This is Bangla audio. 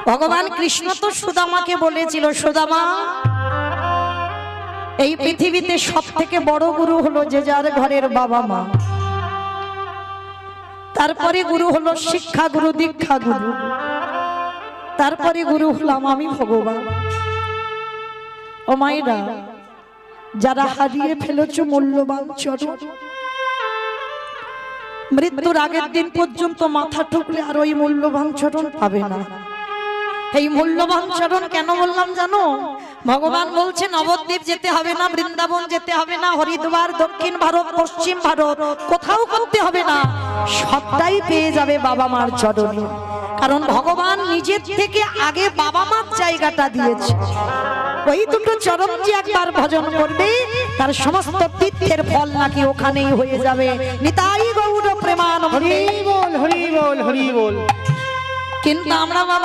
ভগবান কৃষ্ণ তো সুদামাকে বলেছিল, সুদামা এই পৃথিবীতে সব থেকে বড় গুরু হলো যে যার ঘরের বাবা মা, তারপরে গুরু হলো শিক্ষা গুরু, দীক্ষা গুরু, তারপরে গুরু হলাম আমি ভগবান। ও মায়েরা, যারা হারিয়ে ফেলেছ মূল্যবান চরণ, মৃত্যুর আগের দিন পর্যন্ত মাথা ঠুকলে আর ওই মূল্যবান চরণ পাবে না। এই মূল্যবান চরণ কেন বললাম জানো? ভগবান বলছে নবদ্বীপ যেতে হবে না, বৃন্দাবন যেতে হবে না, হরিদ্বার, দক্ষিণ ভারত, পশ্চিম ভারত কোথাও করতে হবে না, সবটাই পেয়ে যাবে বাবা মার চরণে। কারণ ভগবান নিজের থেকে আগে বাবা মার জায়গাটা দিয়েছে। ওই দুটো চরণ যে একবার ভজন করবে তার সমস্ত তীর্থের ফল নাকি ওখানেই হয়ে যাবে। নিতাই গৌর প্রেমানন্দে। হরি বল, হরি বল, হরি বল। কিন্তু আমরা